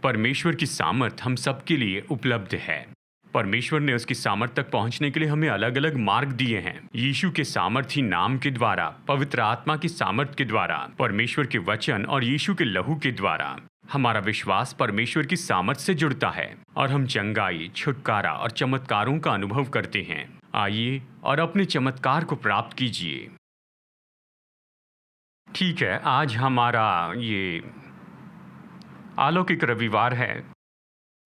परमेश्वर की सामर्थ हम सबके लिए उपलब्ध है। परमेश्वर ने उसकी सामर्थ तक पहुंचने के लिए हमें अलग अलग मार्ग दिए हैं। यीशु के सामर्थी नाम के द्वारा, पवित्र आत्मा की सामर्थ के द्वारा, परमेश्वर के वचन और यीशु के लहू के द्वारा हमारा विश्वास परमेश्वर की सामर्थ से जुड़ता है और हम चंगाई, छुटकारा और चमत्कारों का अनुभव करते हैं। आइए और अपने चमत्कार को प्राप्त कीजिए। ठीक है, आज हमारा ये अलौकिक रविवार है,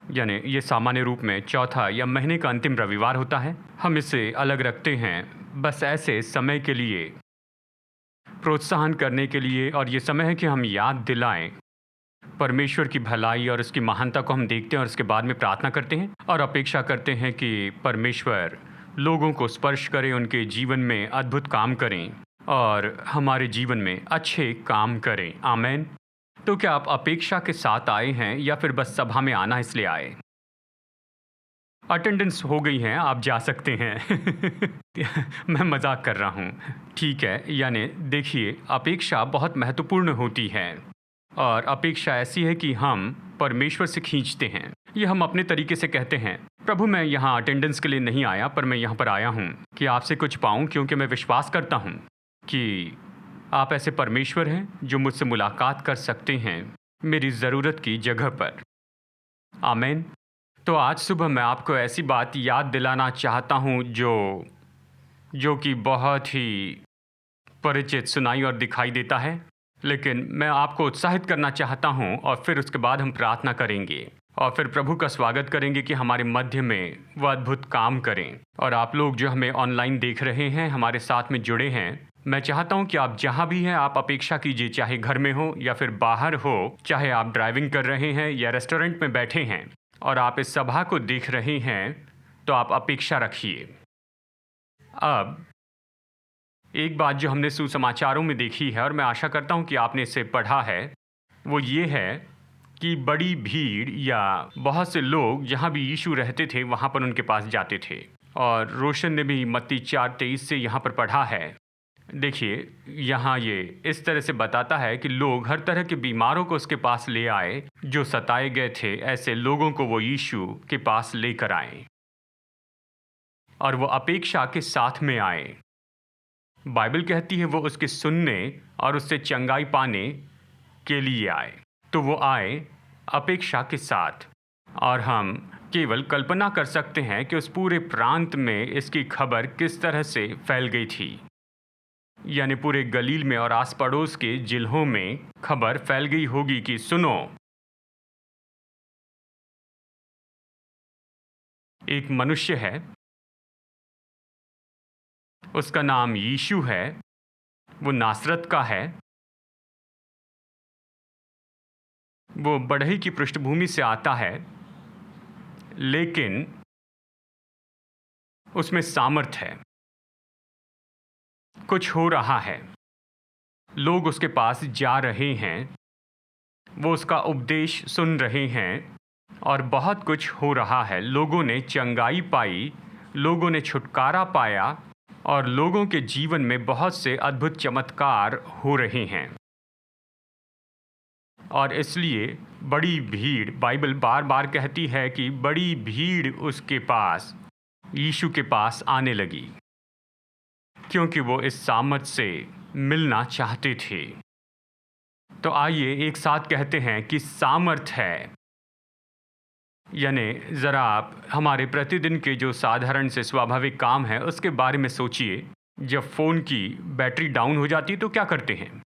यानी ये सामान्य रूप में चौथा या महीने का अंतिम रविवार होता है। हम इसे अलग रखते हैं बस ऐसे समय के लिए, प्रोत्साहन करने के लिए, और ये समय है कि हम याद दिलाएं परमेश्वर की भलाई और उसकी महानता को। हम देखते हैं और उसके बाद में प्रार्थना करते हैं और अपेक्षा करते हैं कि परमेश्वर लोगों को स्पर्श करें, उनके जीवन में अद्भुत काम करें और हमारे जीवन में अच्छे काम करें। आमीन। तो क्या आप अपेक्षा के साथ आए हैं या फिर बस सभा में आना इसलिए आए? अटेंडेंस हो गई है, आप जा सकते हैं। मैं मजाक कर रहा हूँ। ठीक है, यानी देखिए, अपेक्षा बहुत महत्वपूर्ण होती है और अपेक्षा ऐसी है कि हम परमेश्वर से खींचते हैं। ये हम अपने तरीके से कहते हैं, प्रभु मैं यहाँ अटेंडेंस के लिए नहीं आया, पर मैं यहाँ पर आया हूँ कि आपसे कुछ पाऊँ, क्योंकि मैं विश्वास करता हूँ कि आप ऐसे परमेश्वर हैं जो मुझसे मुलाकात कर सकते हैं मेरी ज़रूरत की जगह पर। आमीन। तो आज सुबह मैं आपको ऐसी बात याद दिलाना चाहता हूँ जो कि बहुत ही परिचित सुनाई और दिखाई देता है, लेकिन मैं आपको उत्साहित करना चाहता हूँ और फिर उसके बाद हम प्रार्थना करेंगे और फिर प्रभु का स्वागत करेंगे कि हमारे मध्य में वह अद्भुत काम करें। और आप लोग जो हमें ऑनलाइन देख रहे हैं, हमारे साथ में जुड़े हैं, मैं चाहता हूं कि आप जहां भी हैं आप अपेक्षा कीजिए, चाहे घर में हो या फिर बाहर हो, चाहे आप ड्राइविंग कर रहे हैं या रेस्टोरेंट में बैठे हैं और आप इस सभा को देख रहे हैं, तो आप अपेक्षा रखिए। अब एक बात जो हमने सुसमाचारों में देखी है और मैं आशा करता हूं कि आपने इसे पढ़ा है, वो ये है कि बड़ी भीड़ या बहुत से लोग जहां भी यीशु रहते थे वहां पर उनके पास जाते थे। और रोशन ने भी मत्ती 4:23 से यहाँ पर पढ़ा है। देखिए, यहाँ ये इस तरह से बताता है कि लोग हर तरह के बीमारों को उसके पास ले आए, जो सताए गए थे, ऐसे लोगों को वो यीशु के पास लेकर आए और वो अपेक्षा के साथ में आए। बाइबल कहती है वो उसके सुनने और उससे चंगाई पाने के लिए आए। तो वो आए अपेक्षा के साथ, और हम केवल कल्पना कर सकते हैं कि उस पूरे प्रांत में इसकी खबर किस तरह से फैल गई थी। यानी पूरे गलील में और आस पड़ोस के जिलों में खबर फैल गई होगी कि सुनो, एक मनुष्य है, उसका नाम यीशु है, वो नासरत का है, वो बढ़ई की पृष्ठभूमि से आता है, लेकिन उसमें सामर्थ है। कुछ हो रहा है, लोग उसके पास जा रहे हैं, वो उसका उपदेश सुन रहे हैं और बहुत कुछ हो रहा है। लोगों ने चंगाई पाई, लोगों ने छुटकारा पाया और लोगों के जीवन में बहुत से अद्भुत चमत्कार हो रहे हैं। और इसलिए बड़ी भीड़, बाइबल बार बार कहती है कि बड़ी भीड़ उसके पास, यीशु के पास आने लगी, क्योंकि वो इस सामर्थ से मिलना चाहते थे। तो आइए एक साथ कहते हैं कि सामर्थ है। यानी ज़रा आप हमारे प्रतिदिन के जो साधारण से स्वाभाविक काम है उसके बारे में सोचिए। जब फ़ोन की बैटरी डाउन हो जाती है तो क्या करते हैं?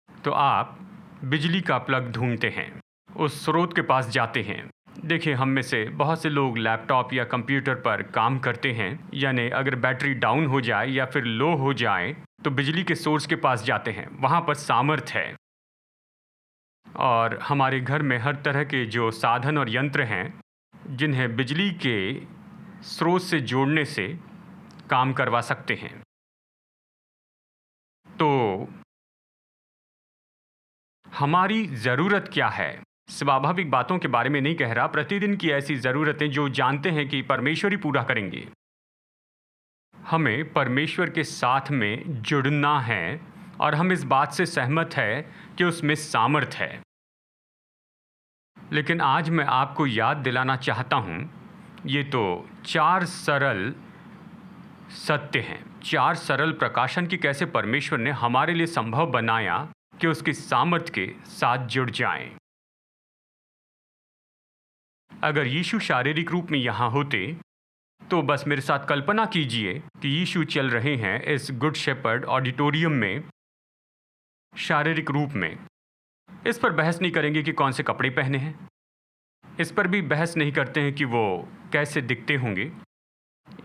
तो आप बिजली का प्लग ढूंढते हैं, उस स्रोत के पास जाते हैं। देखिए, हम में से बहुत से लोग लैपटॉप या कंप्यूटर पर काम करते हैं, यानी अगर बैटरी डाउन हो जाए या फिर लो हो जाए तो बिजली के सोर्स के पास जाते हैं, वहाँ पर सामर्थ है। और हमारे घर में हर तरह के जो साधन और यंत्र हैं जिन्हें बिजली के स्रोत से जोड़ने से काम करवा सकते हैं। तो हमारी ज़रूरत क्या है? स्वाभाविक बातों के बारे में नहीं कह रहा, प्रतिदिन की ऐसी ज़रूरतें जो जानते हैं कि परमेश्वर ही पूरा करेंगे। हमें परमेश्वर के साथ में जुड़ना है और हम इस बात से सहमत है कि उसमें सामर्थ है। लेकिन आज मैं आपको याद दिलाना चाहता हूँ, ये तो 4 सरल सत्य हैं, 4 सरल प्रकाशन की कैसे परमेश्वर ने हमारे लिए संभव बनाया कि उसकी सामर्थ्य के साथ जुड़ जाएं। अगर यीशु शारीरिक रूप में यहाँ होते तो बस मेरे साथ कल्पना कीजिए कि यीशु चल रहे हैं इस गुड शेपर्ड ऑडिटोरियम में शारीरिक रूप में। इस पर बहस नहीं करेंगे कि कौन से कपड़े पहने हैं, इस पर भी बहस नहीं करते हैं कि वो कैसे दिखते होंगे,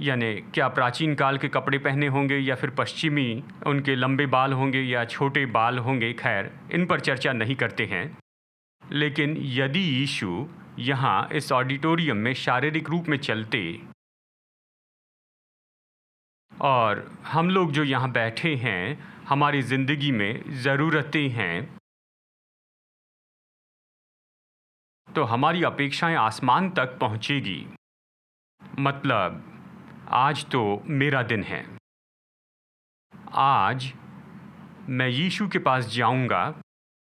यानी क्या प्राचीन काल के कपड़े पहने होंगे या फिर पश्चिमी, उनके लंबे बाल होंगे या छोटे बाल होंगे। खैर, इन पर चर्चा नहीं करते हैं। लेकिन यदि यीशु यहाँ इस ऑडिटोरियम में शारीरिक रूप में चलते और हम लोग जो यहाँ बैठे हैं, हमारी ज़िंदगी में ज़रूरतें हैं, तो हमारी अपेक्षाएं आसमान तक पहुँचेगी। मतलब आज तो मेरा दिन है, आज मैं यीशु के पास जाऊंगा,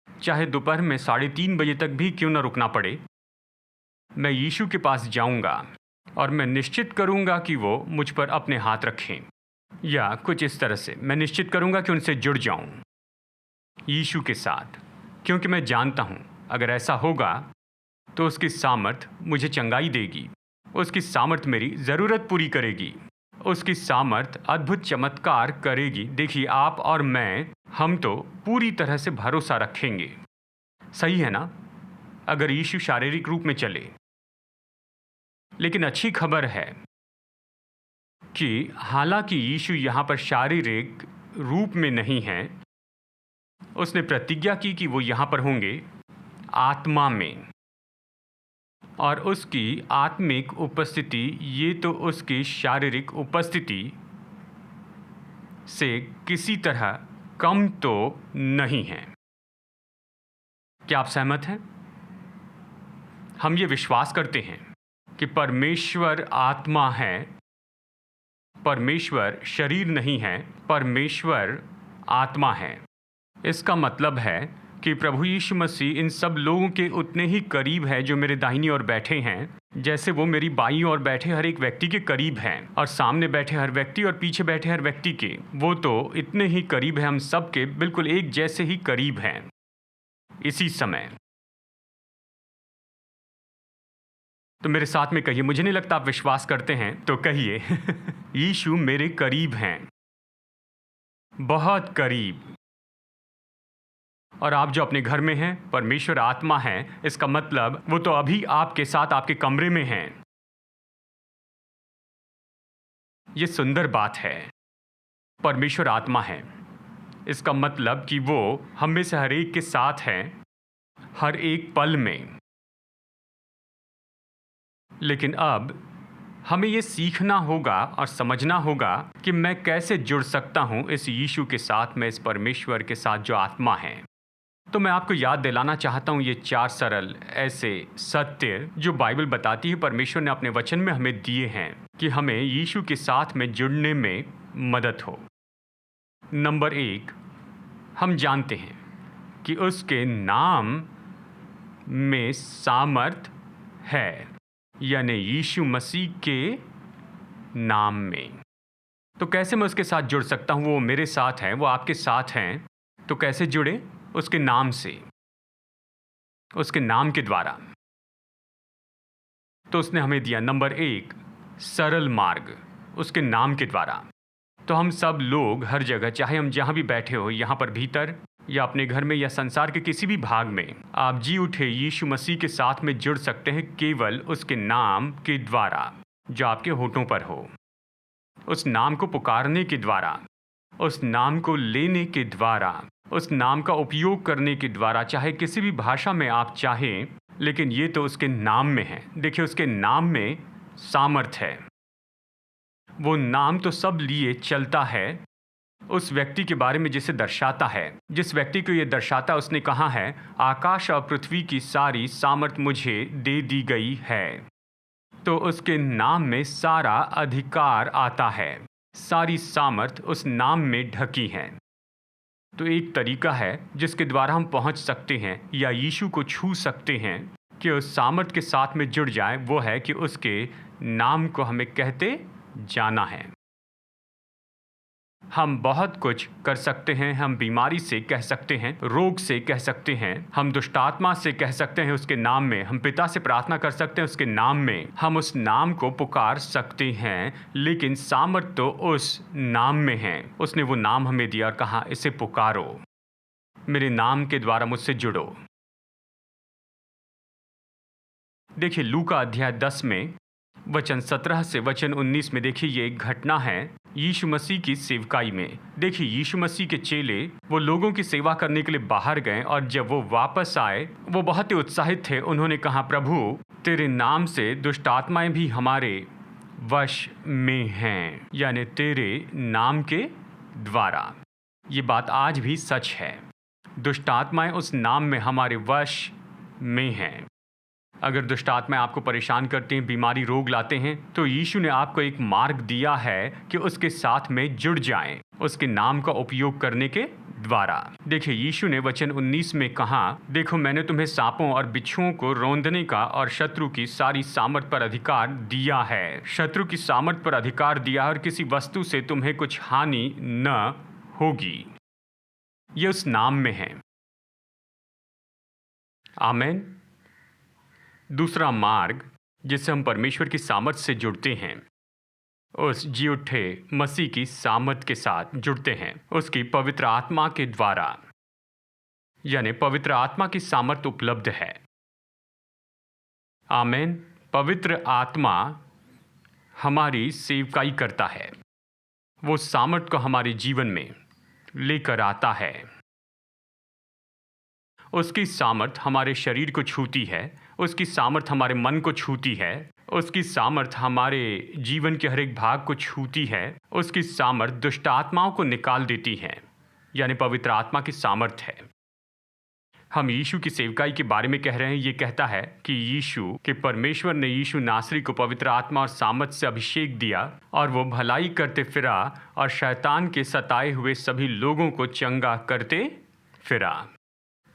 चाहे दोपहर में 3:30 बजे तक भी क्यों न रुकना पड़े। मैं यीशु के पास जाऊंगा और मैं निश्चित करूंगा कि वो मुझ पर अपने हाथ रखें, या कुछ इस तरह से मैं निश्चित करूंगा कि उनसे जुड़ जाऊं यीशु के साथ, क्योंकि मैं जानता हूं अगर ऐसा होगा तो उसकी सामर्थ मुझे चंगाई देगी, उसकी सामर्थ मेरी ज़रूरत पूरी करेगी, उसकी सामर्थ अद्भुत चमत्कार करेगी। देखिए, आप और मैं, हम तो पूरी तरह से भरोसा रखेंगे, सही है ना, अगर यीशु शारीरिक रूप में चले। लेकिन अच्छी खबर है कि हालांकि यीशु यहाँ पर शारीरिक रूप में नहीं है, उसने प्रतिज्ञा की कि वो यहाँ पर होंगे आत्मा में, और उसकी आत्मिक उपस्थिति ये तो उसकी शारीरिक उपस्थिति से किसी तरह कम तो नहीं है। क्या आप सहमत हैं? हम ये विश्वास करते हैं कि परमेश्वर आत्मा है, परमेश्वर शरीर नहीं है, परमेश्वर आत्मा है। इसका मतलब है कि प्रभु यीशु मसीह इन सब लोगों के उतने ही करीब है जो मेरे दाहिनी ओर बैठे हैं, जैसे वो मेरी बाईं ओर बैठे हर एक व्यक्ति के करीब हैं, और सामने बैठे हर व्यक्ति और पीछे बैठे हर व्यक्ति के, वो तो इतने ही करीब है, हम सब के बिल्कुल एक जैसे ही करीब हैं इसी समय। तो मेरे साथ में कहिए, मुझे नहीं लगता आप विश्वास करते हैं, तो कहिए यीशु मेरे करीब हैं, बहुत करीब। और आप जो अपने घर में हैं, परमेश्वर आत्मा है, इसका मतलब वो तो अभी आपके साथ आपके कमरे में हैं। ये सुंदर बात है, परमेश्वर आत्मा है, इसका मतलब कि वो हम में से हर एक के साथ है, हर एक पल में। लेकिन अब हमें ये सीखना होगा और समझना होगा कि मैं कैसे जुड़ सकता हूँ इस यीशु के साथ में, इस परमेश्वर के साथ जो आत्मा है। तो मैं आपको याद दिलाना चाहता हूँ ये 4 सरल ऐसे सत्य जो बाइबल बताती है, परमेश्वर ने अपने वचन में हमें दिए हैं कि हमें यीशु के साथ में जुड़ने में मदद हो। नंबर 1, हम जानते हैं कि उसके नाम में सामर्थ है, यानी यीशु मसीह के नाम में। तो कैसे मैं उसके साथ जुड़ सकता हूँ? वो मेरे साथ है, वो आपके साथ हैं, तो कैसे जुड़े? उसके नाम से, उसके नाम के द्वारा। तो उसने हमें दिया नंबर 1 सरल मार्ग, उसके नाम के द्वारा। तो हम सब लोग हर जगह, चाहे हम जहाँ भी बैठे हो, यहाँ पर भीतर या अपने घर में या संसार के किसी भी भाग में, आप जी उठे यीशु मसीह के साथ में जुड़ सकते हैं केवल उसके नाम के द्वारा जो आपके होठों पर हो, उस नाम को पुकारने के द्वारा, उस नाम को लेने के द्वारा, उस नाम का उपयोग करने के द्वारा, चाहे किसी भी भाषा में आप चाहें, लेकिन ये तो उसके नाम में है। देखिए, उसके नाम में सामर्थ है। वो नाम तो सब लिए चलता है उस व्यक्ति के बारे में जिसे दर्शाता है, जिस व्यक्ति को ये दर्शाता, उसने कहा है आकाश और पृथ्वी की सारी सामर्थ मुझे दे दी गई है। तो उसके नाम में सारा अधिकार आता है, सारी सामर्थ उस नाम में ढकी है। तो एक तरीका है जिसके द्वारा हम पहुंच सकते हैं या यीशु को छू सकते हैं कि उस सामर्थ के साथ में जुड़ जाए, वो है कि उसके नाम को हमें कहते जाना है। हम बहुत कुछ कर सकते हैं। हम बीमारी से कह सकते हैं, रोग से कह सकते हैं, हम दुष्टात्मा से कह सकते हैं उसके नाम में, हम पिता से प्रार्थना कर सकते हैं उसके नाम में, हम उस नाम को पुकार सकते हैं। लेकिन सामर्थ तो उस नाम में है। उसने वो नाम हमें दिया और कहा, इसे पुकारो, मेरे नाम के द्वारा मुझसे जुड़ो। देखिए लूका अध्याय 10 में वचन 17 से वचन 19 में देखिए, ये एक घटना है यीशु मसीह की सेवकाई में। देखिए यीशु मसीह के चेले वो लोगों की सेवा करने के लिए बाहर गए और जब वो वापस आए वो बहुत ही उत्साहित थे। उन्होंने कहा, प्रभु तेरे नाम से दुष्ट आत्माएं भी हमारे वश में हैं, यानी तेरे नाम के द्वारा। ये बात आज भी सच है, दुष्ट आत्माएं उस नाम में हमारे वश में हैं। अगर दुष्ट आत्माएं आपको परेशान करते हैं, बीमारी रोग लाते हैं, तो यीशु ने आपको एक मार्ग दिया है कि उसके साथ में जुड़ जाएं, उसके नाम का उपयोग करने के द्वारा। देखिए यीशु ने वचन 19 में कहा, देखो मैंने तुम्हें सांपों और बिच्छुओं को रौंदने का और शत्रु की सारी सामर्थ पर अधिकार दिया है। शत्रु की सामर्थ पर अधिकार दिया और किसी वस्तु से तुम्हें कुछ हानि न होगी। ये उस नाम में है। आमीन। दूसरा मार्ग जिससे हम परमेश्वर की सामर्थ से जुड़ते हैं, उस जी उठे मसीह की सामर्थ के साथ जुड़ते हैं, उसकी पवित्र आत्मा के द्वारा, यानी पवित्र आत्मा की सामर्थ उपलब्ध है। आमीन। पवित्र आत्मा हमारी सेवकाई करता है, वो सामर्थ को हमारे जीवन में लेकर आता है। उसकी सामर्थ हमारे शरीर को छूती है, उसकी सामर्थ हमारे मन को छूती है, उसकी सामर्थ हमारे जीवन के हर एक भाग को छूती है, उसकी सामर्थ दुष्ट आत्माओं को निकाल देती है, यानी पवित्र आत्मा की सामर्थ है। हम यीशु की सेवकाई के बारे में कह रहे हैं। ये कहता है कि यीशु के परमेश्वर ने यीशु नासरी को पवित्र आत्मा और सामर्थ से अभिषेक दिया और वो भलाई करते फिरा और शैतान के सताए हुए सभी लोगों को चंगा करते फिरा।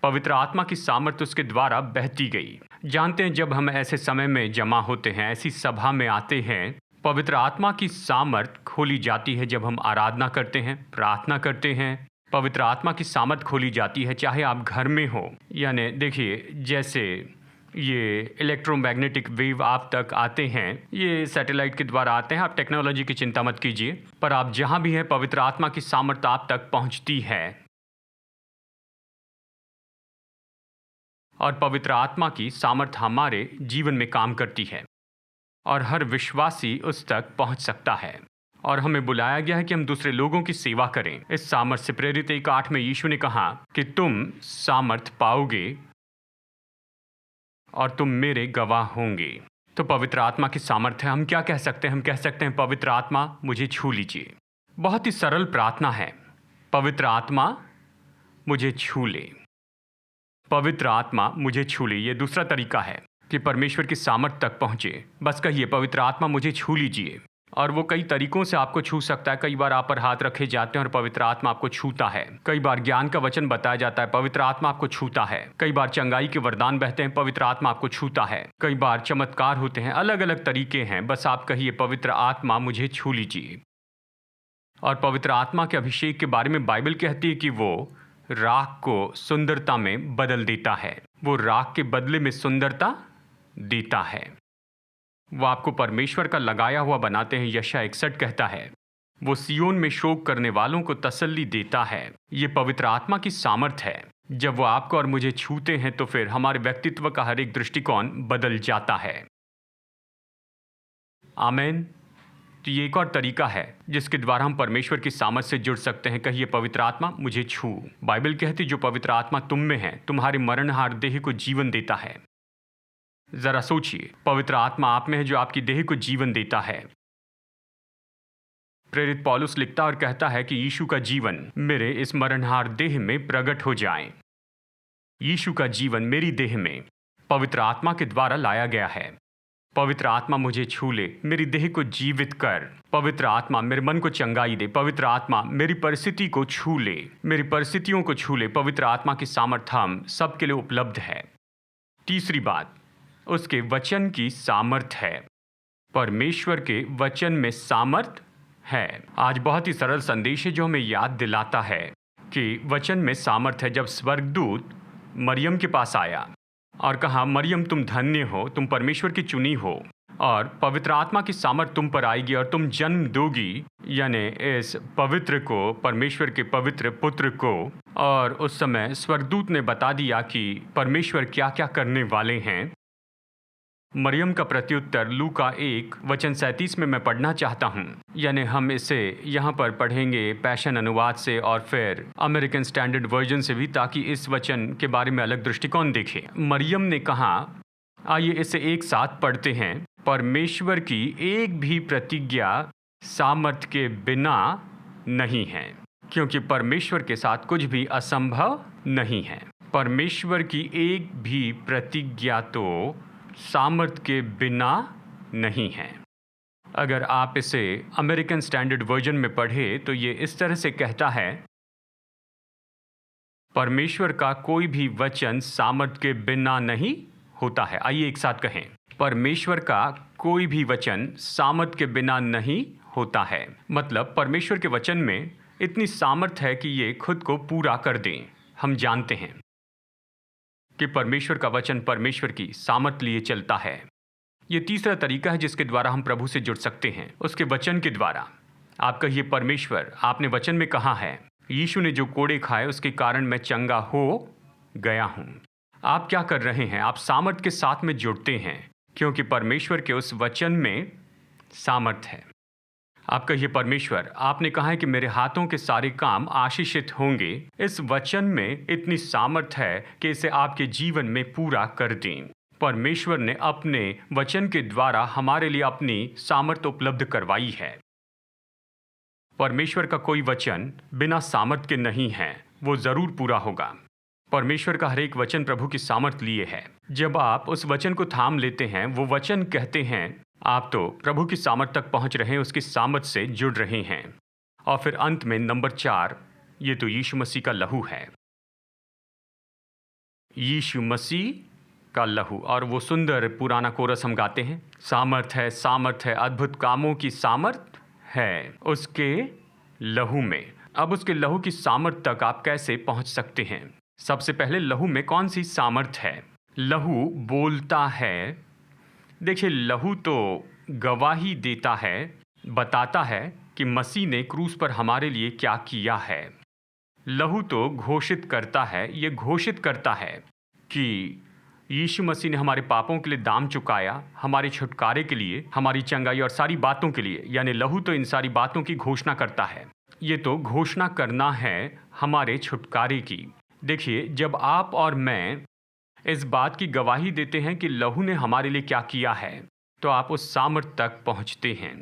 पवित्र आत्मा की सामर्थ उसके द्वारा बहती गई। जानते हैं, जब हम ऐसे समय में जमा होते हैं, ऐसी सभा में आते हैं, पवित्र आत्मा की सामर्थ खोली जाती है। जब हम आराधना करते हैं, प्रार्थना करते हैं, पवित्र आत्मा की सामर्थ खोली जाती है। चाहे आप घर में हो, यानी देखिए जैसे ये इलेक्ट्रोमैग्नेटिक वेव आप तक आते हैं, ये सैटेलाइट के द्वारा आते हैं। आप टेक्नोलॉजी की चिंता मत कीजिए, पर आप जहाँ भी हैं, पवित्र आत्मा की सामर्थ आप तक पहुँचती है और पवित्र आत्मा की सामर्थ हमारे जीवन में काम करती है और हर विश्वासी उस तक पहुंच सकता है। और हमें बुलाया गया है कि हम दूसरे लोगों की सेवा करें। इस सामर्थ से प्रेरित 1:8 में यीशु ने कहा कि तुम सामर्थ पाओगे और तुम मेरे गवाह होंगे। तो पवित्र आत्मा की सामर्थ है। हम क्या कह सकते हैं? हम कह सकते हैं, पवित्र आत्मा मुझे छू लीजिए। बहुत ही सरल प्रार्थना है, पवित्र आत्मा मुझे छू ले, पवित्र आत्मा मुझे छू ले। ये दूसरा तरीका है कि परमेश्वर की सामर्थ तक पहुंचे। बस कहिए, पवित्र आत्मा मुझे छू लीजिए। और वो कई तरीकों से आपको छू सकता है। कई बार आप पर हाथ रखे जाते हैं और पवित्र आत्मा आपको छूता है। कई बार ज्ञान का वचन बताया जाता है, पवित्र आत्मा आपको छूता है। कई बार चंगाई के वरदान बहते हैं, पवित्र आत्मा आपको छूता है। कई बार चमत्कार होते हैं। अलग अलग तरीके हैं। बस आप कहिए, पवित्र आत्मा मुझे छू लीजिए। और पवित्र आत्मा के अभिषेक के बारे में बाइबल कहती है कि वो राख को सुंदरता में बदल देता है। वो राख के बदले में सुंदरता देता है। वो आपको परमेश्वर का लगाया हुआ बनाते हैं। यशायाह 61 कहता है, वो सियोन में शोक करने वालों को तसल्ली देता है। ये पवित्र आत्मा की सामर्थ है। जब वो आपको और मुझे छूते हैं तो फिर हमारे व्यक्तित्व का हर एक दृष्टिकोण बदल जाता है। आमीन। तो ये एक और तरीका है जिसके द्वारा हम परमेश्वर की सामर्थ से जुड़ सकते हैं। कहिए, पवित्र आत्मा मुझे छू। बाइबल कहती, जो पवित्र आत्मा तुम में है, तुम्हारे मरणहार देह को जीवन देता है। जरा सोचिए, पवित्र आत्मा आप में है जो आपकी देह को जीवन देता है। प्रेरित पौलुस लिखता और कहता है कि यीशु का जीवन मेरे इस मरणहार देह में प्रकट हो जाए। यीशु का जीवन मेरी देह में पवित्र आत्मा के द्वारा लाया गया है। पवित्र आत्मा मुझे छू ले, मेरी देह को जीवित कर। पवित्र आत्मा मेरे मन को चंगाई दे। पवित्र आत्मा मेरी परिस्थिति को छू ले, मेरी परिस्थितियों को छू ले। पवित्र आत्मा की सामर्थ हम सबके लिए उपलब्ध है। तीसरी बात, उसके वचन की सामर्थ है। परमेश्वर के वचन में सामर्थ है। आज बहुत ही सरल संदेश है जो हमें याद दिलाता है कि वचन में सामर्थ है। जब स्वर्गदूत मरियम के पास आया और कहा, मरियम तुम धन्य हो, तुम परमेश्वर की चुनी हो और पवित्र आत्मा की सामर्थ तुम पर आएगी और तुम जन्म दोगी, यानी इस पवित्र को, परमेश्वर के पवित्र पुत्र को। और उस समय स्वर्गदूत ने बता दिया कि परमेश्वर क्या क्या करने वाले हैं। मरियम का प्रत्युत्तर लूका 1:37 में मैं पढ़ना चाहता हूँ, यानी हम इसे यहाँ पर पढ़ेंगे पैशन अनुवाद से और फिर अमेरिकन स्टैंडर्ड वर्जन से भी, ताकि इस वचन के बारे में अलग दृष्टिकोण देखें। मरियम ने कहा, आइए इसे एक साथ पढ़ते हैं। परमेश्वर की एक भी प्रतिज्ञा सामर्थ के बिना नहीं है, क्योंकि परमेश्वर के साथ कुछ भी असंभव नहीं है। परमेश्वर की एक भी प्रतिज्ञा तो सामर्थ के बिना नहीं है। अगर आप इसे अमेरिकन स्टैंडर्ड वर्जन में पढ़े तो ये इस तरह से कहता है, परमेश्वर का कोई भी वचन सामर्थ के बिना नहीं होता है। आइए एक साथ कहें, परमेश्वर का कोई भी वचन सामर्थ के बिना नहीं होता है। मतलब परमेश्वर के वचन में इतनी सामर्थ है कि ये खुद को पूरा कर दें। हम जानते हैं कि परमेश्वर का वचन परमेश्वर की सामर्थ लिए चलता है। ये तीसरा तरीका है जिसके द्वारा हम प्रभु से जुड़ सकते हैं, उसके वचन के द्वारा। आप कहिए, परमेश्वर आपने वचन में कहा है, यीशु ने जो कोड़े खाए उसके कारण मैं चंगा हो गया हूँ। आप क्या कर रहे हैं? आप सामर्थ के साथ में जुड़ते हैं, क्योंकि परमेश्वर के उस वचन में सामर्थ है। आप कहिए, परमेश्वर आपने कहा है कि मेरे हाथों के सारे काम आशीषित होंगे। इस वचन में इतनी सामर्थ है कि इसे आपके जीवन में पूरा कर दें। परमेश्वर ने अपने वचन के द्वारा हमारे लिए अपनी सामर्थ उपलब्ध करवाई है। परमेश्वर का कोई वचन बिना सामर्थ के नहीं है, वो जरूर पूरा होगा। परमेश्वर का हर एक वचन प्रभु की सामर्थ लिए है। जब आप उस वचन को थाम लेते हैं, वो वचन कहते हैं, आप तो प्रभु की सामर्थ तक पहुंच रहे हैं, उसकी सामर्थ से जुड़ रहे हैं। और फिर अंत में नंबर 4, ये तो यीशु मसीह का लहू है। यीशु मसीह का लहू, और वो सुंदर पुराना कोरस हम गाते हैं, सामर्थ है, सामर्थ है, अद्भुत कामों की सामर्थ है उसके लहू में। अब उसके लहू की सामर्थ तक आप कैसे पहुंच सकते हैं? सबसे पहले लहू में कौन सी सामर्थ है? लहू बोलता है। देखिए, लहू तो गवाही देता है, बताता है कि मसीह ने क्रूस पर हमारे लिए क्या किया है। लहू तो घोषित करता है, ये घोषित करता है कि यीशु मसीह ने हमारे पापों के लिए दाम चुकाया, हमारे छुटकारे के लिए, हमारी चंगाई और सारी बातों के लिए। यानी लहू तो इन सारी बातों की घोषणा करता है। ये तो घोषणा करना है हमारे छुटकारे की। देखिए, जब आप और मैं इस बात की गवाही देते हैं कि लहू ने हमारे लिए क्या किया है, तो आप उस सामर्थ तक पहुंचते हैं।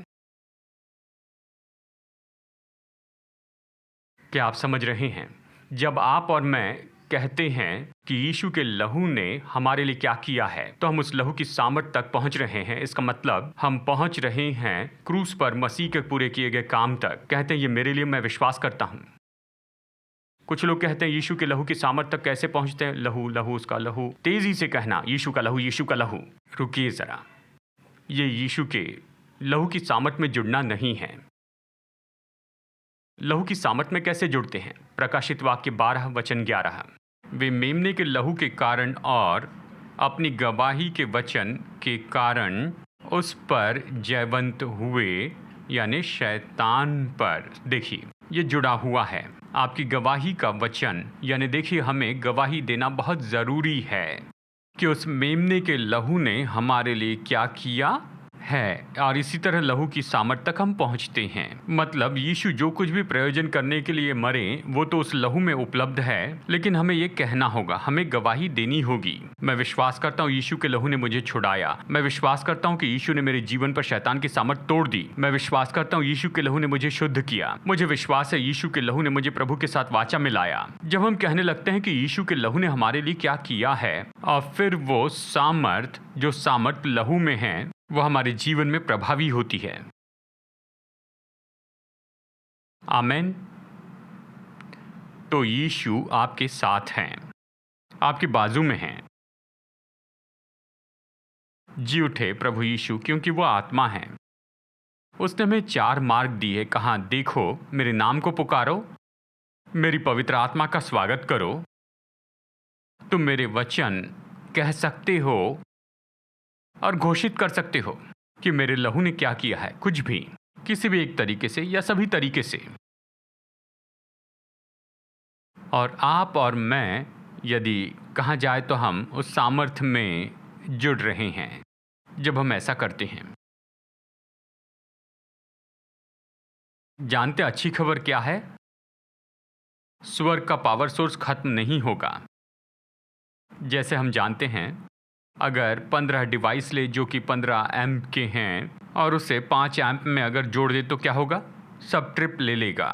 क्या आप समझ रहे हैं? जब आप और मैं कहते हैं कि यीशु के लहू ने हमारे लिए क्या किया है, तो हम उस लहू की सामर्थ तक पहुंच रहे हैं। इसका मतलब हम पहुंच रहे हैं क्रूस पर मसीह के पूरे किए गए काम तक। कहते हैं, ये मेरे लिए, मैं विश्वास करता हूं। कुछ लोग कहते हैं, यीशु के लहू की सामर्थ तक कैसे पहुंचते हैं? लहू, लहू, उसका लहू। तेजी से कहना, यीशु का लहू, यीशु का लहू। रुकिए जरा, ये यीशु के लहू की सामर्थ में जुड़ना नहीं है। लहू की सामर्थ में कैसे जुड़ते हैं? प्रकाशित वाक्य 12:11। वे मेमने के लहू के कारण और अपनी गवाही के वचन के कारण उस पर जयवंत हुए, यानी शैतान पर। देखिए, ये जुड़ा हुआ है आपकी गवाही का वचन। यानी देखिए, हमें गवाही देना बहुत ज़रूरी है कि उस मेमने के लहू ने हमारे लिए क्या किया है, और इसी तरह लहू की सामर्थ तक हम पहुंचते हैं। मतलब यीशु जो कुछ भी प्रयोजन करने के लिए मरे, वो तो उस लहू में उपलब्ध है, लेकिन हमें ये कहना होगा, हमें गवाही देनी होगी। मैं विश्वास करता हूँ यीशु के लहू ने मुझे छुड़ाया। मैं विश्वास करता हूँ कि यीशु ने मेरे जीवन पर शैतान की सामर्थ तोड़ दी। मैं विश्वास करता हूँ यीशु के लहू ने मुझे शुद्ध किया। मुझे विश्वास है यीशु के लहू ने मुझे प्रभु के साथ वाचा में लाया। जब हम कहने लगते हैं कि यीशु के लहू ने हमारे लिए क्या किया है, और फिर वो सामर्थ, जो सामर्थ लहू में है, वो हमारे जीवन में प्रभावी होती है। आमेन। तो यीशु आपके साथ हैं, आपके बाजू में हैं। जी उठे प्रभु यीशु, क्योंकि वो आत्मा है। उसने हमें 4 मार्ग दिए, कहा देखो मेरे नाम को पुकारो, मेरी पवित्र आत्मा का स्वागत करो, तुम मेरे वचन कह सकते हो और घोषित कर सकते हो कि मेरे लहू ने क्या किया है, कुछ भी, किसी भी एक तरीके से या सभी तरीके से। और आप और मैं, यदि कहा जाए तो हम उस सामर्थ्य में जुड़ रहे हैं जब हम ऐसा करते हैं। जानते अच्छी खबर क्या है? स्वर्ग का पावर सोर्स खत्म नहीं होगा। जैसे हम जानते हैं, अगर 15 डिवाइस ले जो कि 15 एम्प के हैं और उसे 5 एम्प में अगर जोड़ दे तो क्या होगा? सब ट्रिप ले लेगा,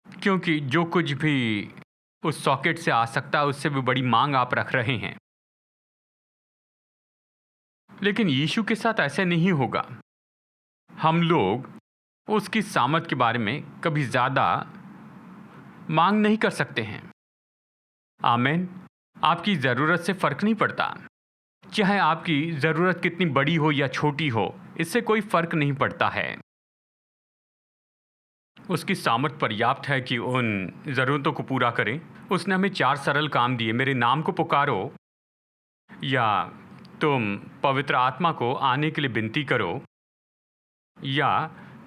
क्योंकि जो कुछ भी उस सॉकेट से आ सकता है उससे भी बड़ी मांग आप रख रहे हैं। लेकिन यीशु के साथ ऐसे नहीं होगा। हम लोग उसकी सामर्थ के बारे में कभी ज़्यादा मांग नहीं कर सकते हैं। आमीन। आपकी ज़रूरत से फ़र्क नहीं पड़ता, चाहे आपकी ज़रूरत कितनी बड़ी हो या छोटी हो, इससे कोई फ़र्क नहीं पड़ता है। उसकी सामर्थ पर्याप्त है कि उन ज़रूरतों को पूरा करे। उसने हमें 4 सरल काम दिए, मेरे नाम को पुकारो, या तुम पवित्र आत्मा को आने के लिए विनती करो, या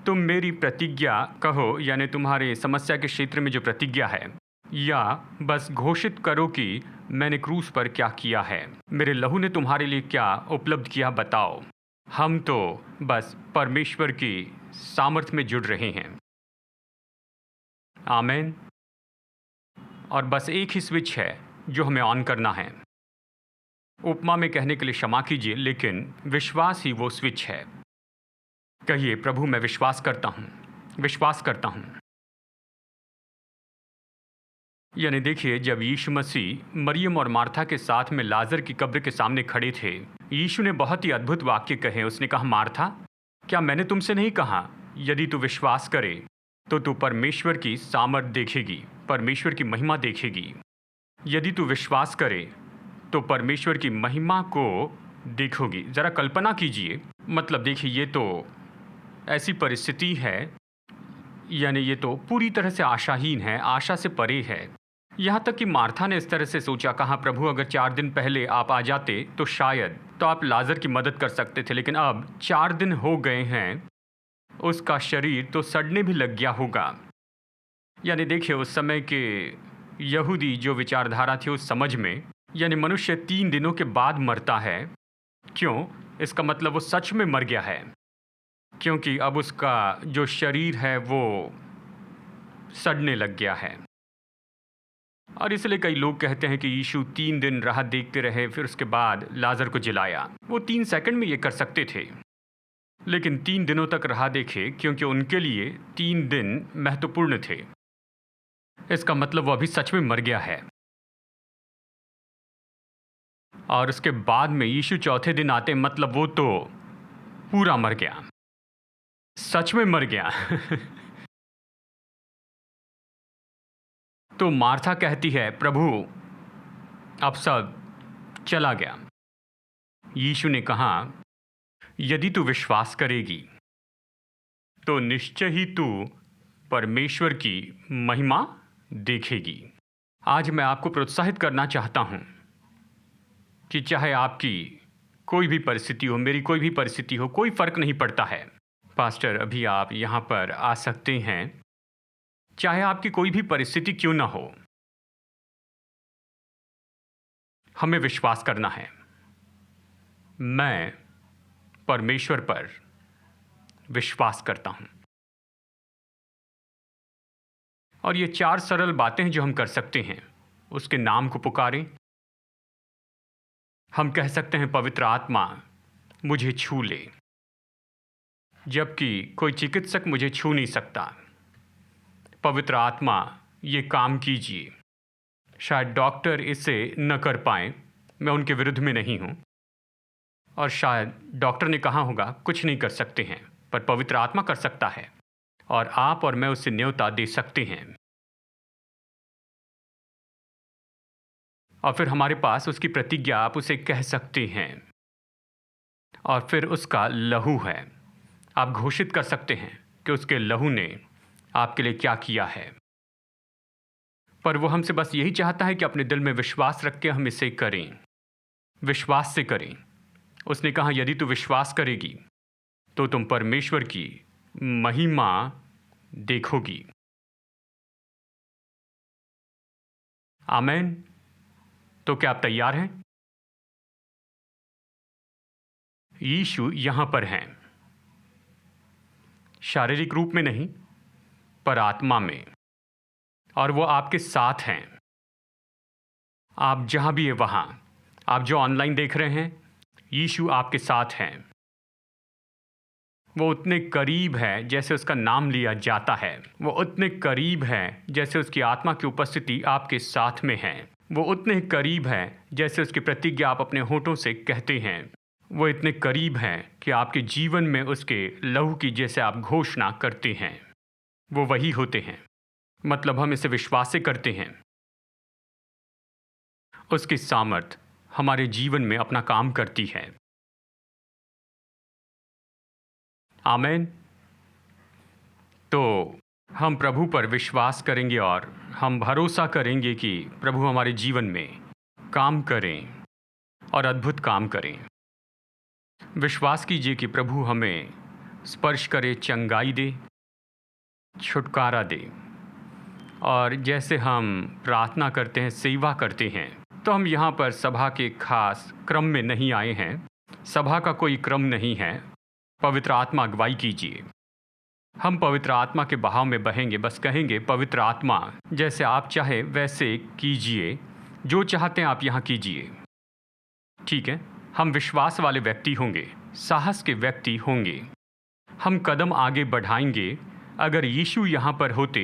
तुम मेरी प्रतिज्ञा कहो, यानी तुम्हारे समस्या के क्षेत्र में जो प्रतिज्ञा है, या बस घोषित करो कि मैंने क्रूस पर क्या किया है, मेरे लहू ने तुम्हारे लिए क्या उपलब्ध किया, बताओ। हम तो बस परमेश्वर की सामर्थ में जुड़ रहे हैं। आमीन। और बस एक ही स्विच है जो हमें ऑन करना है। उपमा में कहने के लिए क्षमा कीजिए, लेकिन विश्वास ही वो स्विच है। कहिए, प्रभु मैं विश्वास करता हूँ, विश्वास करता हूँ। यानी देखिए, जब यीशु मसीह मरियम और मार्था के साथ में लाजर की कब्र के सामने खड़े थे, यीशु ने बहुत ही अद्भुत वाक्य कहे। उसने कहा, मार्था, क्या मैंने तुमसे नहीं कहा यदि तू विश्वास करे तो तू परमेश्वर की सामर्थ देखेगी, परमेश्वर की महिमा देखेगी। यदि तू विश्वास करे तो परमेश्वर की महिमा को देखोगी। ज़रा कल्पना कीजिए, मतलब देखिए, ये तो ऐसी परिस्थिति है, यानी ये तो पूरी तरह से आशाहीन है, आशा से परे है। यहाँ तक कि मार्था ने इस तरह से सोचा, कहा प्रभु अगर 4 दिन पहले आप आ जाते तो शायद तो आप लाजर की मदद कर सकते थे, लेकिन अब 4 दिन हो गए हैं, उसका शरीर तो सड़ने भी लग गया होगा। यानी देखिए, उस समय के यहूदी जो विचारधारा थी उस समझ में, यानी मनुष्य 3 दिनों के बाद मरता है। क्यों? इसका मतलब वो सच में मर गया है, क्योंकि अब उसका जो शरीर है वो सड़ने लग गया है। और इसलिए कई लोग कहते हैं कि यीशु 3 दिन राह देखते रहे, फिर उसके बाद लाजर को जिलाया। वो 3 सेकंड में ये कर सकते थे, लेकिन 3 दिनों तक राह देखे, क्योंकि उनके लिए 3 दिन महत्वपूर्ण थे। इसका मतलब वो अभी सच में मर गया है। और उसके बाद में यीशु चौथे दिन आते, मतलब वो तो पूरा मर गया, सच में मर गया। तो मार्था कहती है, प्रभु अब सब चला गया। यीशु ने कहा, यदि तू विश्वास करेगी तो निश्चय ही तू परमेश्वर की महिमा देखेगी। आज मैं आपको प्रोत्साहित करना चाहता हूं कि चाहे आपकी कोई भी परिस्थिति हो, मेरी कोई भी परिस्थिति हो, कोई फर्क नहीं पड़ता है। पास्टर, अभी आप यहाँ पर आ सकते हैं, चाहे आपकी कोई भी परिस्थिति क्यों ना हो, हमें विश्वास करना है। मैं परमेश्वर पर विश्वास करता हूं। और ये 4 सरल बातें हैं जो हम कर सकते हैं। उसके नाम को पुकारें। हम कह सकते हैं, पवित्र आत्मा मुझे छू ले, जबकि कोई चिकित्सक मुझे छू नहीं सकता। पवित्र आत्मा ये काम कीजिए। शायद डॉक्टर इसे न कर पाएँ, मैं उनके विरुद्ध में नहीं हूँ, और शायद डॉक्टर ने कहा होगा कुछ नहीं कर सकते हैं, पर पवित्र आत्मा कर सकता है, और आप और मैं उसे न्योता दे सकते हैं। और फिर हमारे पास उसकी प्रतिज्ञा, आप उसे कह सकते हैं। और फिर उसका लहू है। आप घोषित कर सकते हैं कि उसके लहू ने आपके लिए क्या किया है। पर वो हमसे बस यही चाहता है कि अपने दिल में विश्वास रख के हम इसे करें, विश्वास से करें। उसने कहा, यदि तू विश्वास करेगी तो तुम परमेश्वर की महिमा देखोगी। आमीन। तो क्या आप तैयार हैं? यीशु यहां पर हैं, शारीरिक रूप में नहीं पर आत्मा में, और वो आपके साथ हैं। आप जहां भी है वहां, आप जो ऑनलाइन देख रहे हैं, यीशु आपके साथ हैं। वो उतने करीब है जैसे उसका नाम लिया जाता है। वो उतने करीब है जैसे उसकी आत्मा की उपस्थिति आपके साथ में है। वो उतने करीब है जैसे उसकी प्रतिज्ञा आप अपने होठों से कहते हैं। वो इतने करीब है कि आपके जीवन में उसके लहू की जैसे आप घोषणा करते हैं, वो वही होते हैं। मतलब हम इसे विश्वास से करते हैं। उसकी सामर्थ हमारे जीवन में अपना काम करती है। आमीन। तो हम प्रभु पर विश्वास करेंगे और हम भरोसा करेंगे कि प्रभु हमारे जीवन में काम करें और अद्भुत काम करें। विश्वास कीजिए कि प्रभु हमें स्पर्श करे, चंगाई दे, छुटकारा दे। और जैसे हम प्रार्थना करते हैं, सेवा करते हैं, तो हम यहाँ पर सभा के खास क्रम में नहीं आए हैं। सभा का कोई क्रम नहीं है। पवित्र आत्मा अगुवाई कीजिए। हम पवित्र आत्मा के बहाव में बहेंगे, बस कहेंगे, पवित्र आत्मा जैसे आप चाहे वैसे कीजिए, जो चाहते हैं आप यहाँ कीजिए। ठीक है? हम विश्वास वाले व्यक्ति होंगे, साहस के व्यक्ति होंगे। हम कदम आगे बढ़ाएंगे। अगर यीशु यहाँ पर होते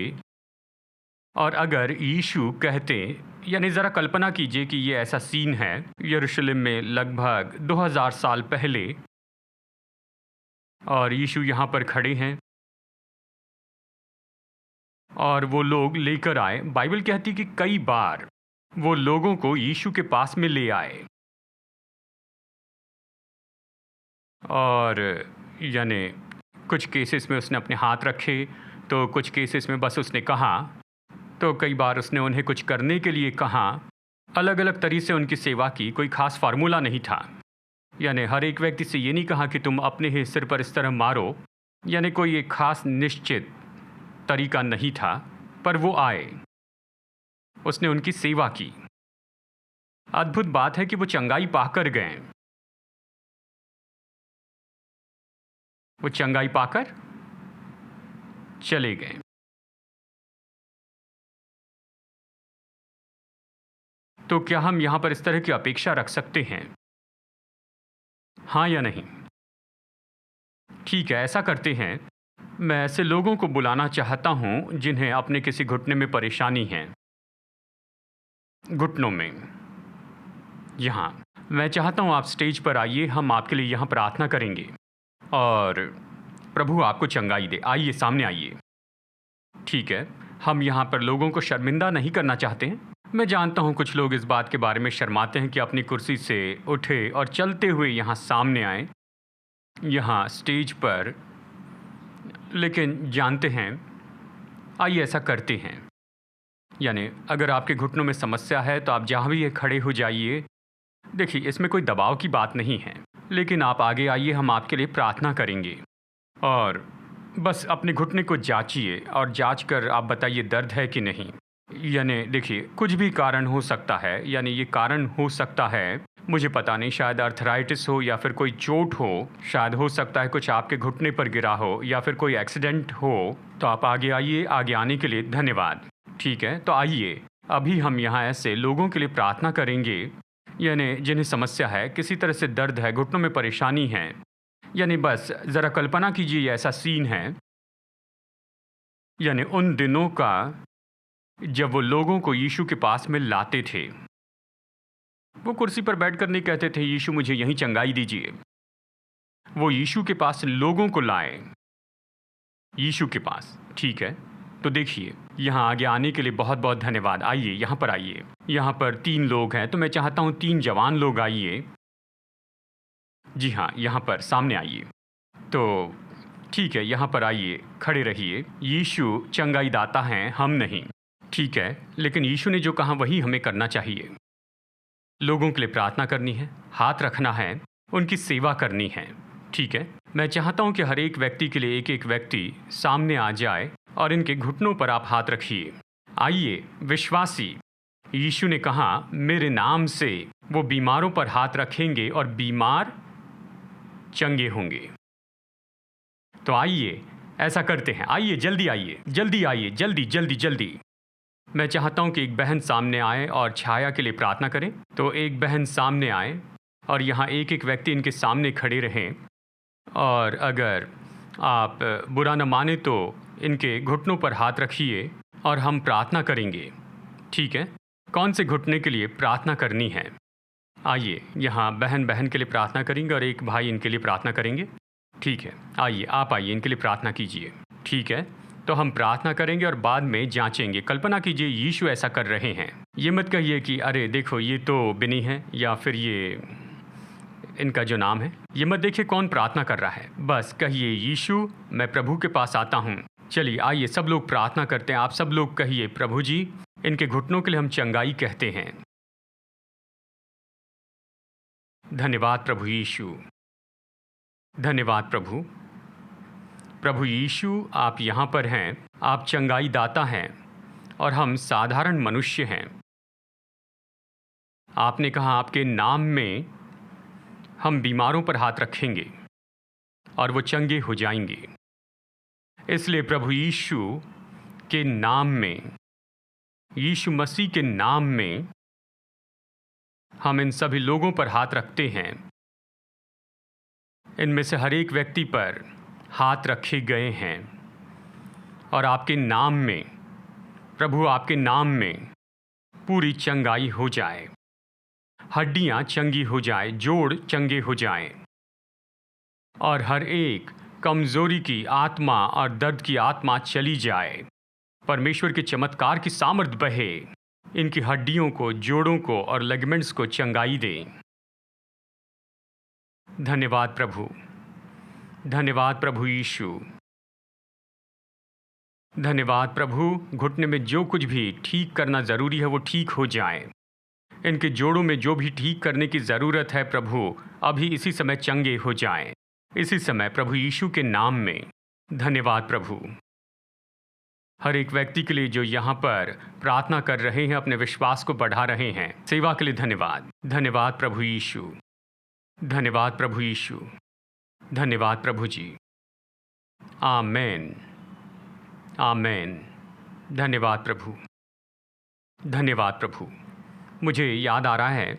और अगर यीशु कहते, यानी ज़रा कल्पना कीजिए कि ये ऐसा सीन है यरूशलेम में लगभग 2000 साल पहले, और यीशु यहाँ पर खड़े हैं और वो लोग लेकर आए। बाइबल कहती कि कई बार वो लोगों को यीशु के पास में ले आए, और यानी कुछ केसेस में उसने अपने हाथ रखे, तो कुछ केसेस में बस उसने कहा, तो कई बार उसने उन्हें कुछ करने के लिए कहा। अलग अलग तरीके से उनकी सेवा की, कोई खास फार्मूला नहीं था। यानी हर एक व्यक्ति से ये नहीं कहा कि तुम अपने ही सिर पर इस तरह मारो, यानी कोई एक खास निश्चित तरीका नहीं था। पर वो आए, उसने उनकी सेवा की। अद्भुत बात है कि वो चंगाई पाकर गए। वो चंगाई पाकर चले गए। तो क्या हम यहां पर इस तरह की अपेक्षा रख सकते हैं? हाँ या नहीं? ठीक है, ऐसा करते हैं। मैं ऐसे लोगों को बुलाना चाहता हूं जिन्हें अपने किसी घुटने में परेशानी है, घुटनों में। यहाँ मैं चाहता हूं आप स्टेज पर आइए, हम आपके लिए यहाँ प्रार्थना करेंगे और प्रभु आपको चंगाई दे। आइए, सामने आइए। ठीक है, हम यहाँ पर लोगों को शर्मिंदा नहीं करना चाहते हैं। मैं जानता हूँ कुछ लोग इस बात के बारे में शर्माते हैं कि अपनी कुर्सी से उठे और चलते हुए यहाँ सामने आए, यहाँ स्टेज पर, लेकिन जानते हैं, आइए ऐसा करते हैं। यानी अगर आपके घुटनों में समस्या है तो आप जहाँ भी ये खड़े हो जाइए। देखिए, इसमें कोई दबाव की बात नहीं है, लेकिन आप आगे आइए, हम आपके लिए प्रार्थना करेंगे। और बस अपने घुटने को जांचिए और जांच कर आप बताइए दर्द है कि नहीं। यानी देखिए, कुछ भी कारण हो सकता है, यानी ये कारण हो सकता है, मुझे पता नहीं, शायद अर्थराइटिस हो या फिर कोई चोट हो, शायद हो सकता है कुछ आपके घुटने पर गिरा हो या फिर कोई एक्सीडेंट हो। तो आप आगे आइए। आगे आने के लिए धन्यवाद। ठीक है, तो आइए, अभी हम यहाँ ऐसे लोगों के लिए प्रार्थना करेंगे, यानी जिन्हें समस्या है, किसी तरह से दर्द है, घुटनों में परेशानी है। यानी बस ज़रा कल्पना कीजिए, ये ऐसा सीन है, यानी उन दिनों का जब वो लोगों को यीशु के पास में लाते थे। वो कुर्सी पर बैठकर नहीं कहते थे, यीशु मुझे यहीं चंगाई दीजिए। वो यीशु के पास लोगों को लाए, यीशु के पास। ठीक है, तो देखिए, यहाँ आगे आने के लिए बहुत बहुत धन्यवाद। आइए, यहाँ पर आइए। यहाँ पर 3 लोग हैं, तो मैं चाहता हूँ 3 जवान लोग आइए। जी हाँ, यहाँ पर सामने आइए। तो ठीक है, यहाँ पर आइए, खड़े रहिए। यीशु चंगाई दाता हैं, हम नहीं। ठीक है, लेकिन यीशु ने जो कहा वही हमें करना चाहिए। लोगों के लिए प्रार्थना करनी है, हाथ रखना है, उनकी सेवा करनी है। ठीक है, मैं चाहता हूँ कि हर एक व्यक्ति के लिए एक एक व्यक्ति सामने आ जाए और इनके घुटनों पर आप हाथ रखिए। आइए विश्वासी, यीशु ने कहा मेरे नाम से वो बीमारों पर हाथ रखेंगे और बीमार चंगे होंगे। तो आइए ऐसा करते हैं। आइए जल्दी आइए, जल्दी आइए, जल्दी जल्दी जल्दी। मैं चाहता हूं कि एक बहन सामने आए और छाया के लिए प्रार्थना करें। तो एक बहन सामने आए और यहाँ एक एक व्यक्ति इनके सामने खड़े रहें। और अगर आप बुरा न माने तो इनके घुटनों पर हाथ रखिए और हम प्रार्थना करेंगे। ठीक है, कौन से घुटने के लिए प्रार्थना करनी है? आइए, यहाँ बहन बहन के लिए प्रार्थना करेंगे और एक भाई इनके लिए प्रार्थना करेंगे। ठीक है, आइए, आप आइए, इनके लिए प्रार्थना कीजिए। ठीक है, तो हम प्रार्थना करेंगे और बाद में जांचेंगे। कल्पना कीजिए यीशु ऐसा कर रहे हैं। ये मत कहिए कि अरे देखो ये तो बिनी है या फिर ये इनका जो नाम है। ये मत देखिए कौन प्रार्थना कर रहा है। बस कहिए यीशु, मैं प्रभु के पास आता हूँ। चलिए आइए सब लोग प्रार्थना करते हैं। आप सब लोग कहिए प्रभु जी, इनके घुटनों के लिए हम चंगाई कहते हैं। धन्यवाद प्रभु यीशु, धन्यवाद प्रभु। प्रभु यीशु, आप यहाँ पर हैं, आप चंगाई दाता हैं और हम साधारण मनुष्य हैं। आपने कहा आपके नाम में हम बीमारों पर हाथ रखेंगे और वो चंगे हो जाएंगे। इसलिए प्रभु यीशु के नाम में, यीशु मसीह के नाम में हम इन सभी लोगों पर हाथ रखते हैं। इनमें से हर एक व्यक्ति पर हाथ रखे गए हैं और आपके नाम में, प्रभु आपके नाम में पूरी चंगाई हो जाए, हड्डियां चंगी हो जाए, जोड़ चंगे हो जाएं और हर एक कमजोरी की आत्मा और दर्द की आत्मा चली जाए। परमेश्वर के चमत्कार की सामर्थ बहे, इनकी हड्डियों को, जोड़ों को और लिगामेंट्स को चंगाई दे। धन्यवाद प्रभु, धन्यवाद प्रभु यीशु, धन्यवाद प्रभु। घुटने में जो कुछ भी ठीक करना ज़रूरी है वो ठीक हो जाए। इनके जोड़ों में जो भी ठीक करने की ज़रूरत है प्रभु, अभी इसी समय चंगे हो जाएं, इसी समय प्रभु यीशु के नाम में। धन्यवाद प्रभु। हर एक व्यक्ति के लिए जो यहाँ पर प्रार्थना कर रहे हैं, अपने विश्वास को बढ़ा रहे हैं, सेवा के लिए धन्यवाद। धन्यवाद प्रभु यीशु, धन्यवाद प्रभु यीशु, धन्यवाद प्रभु जी। आमेन, आमेन। धन्यवाद प्रभु, धन्यवाद प्रभु। मुझे याद आ रहा है,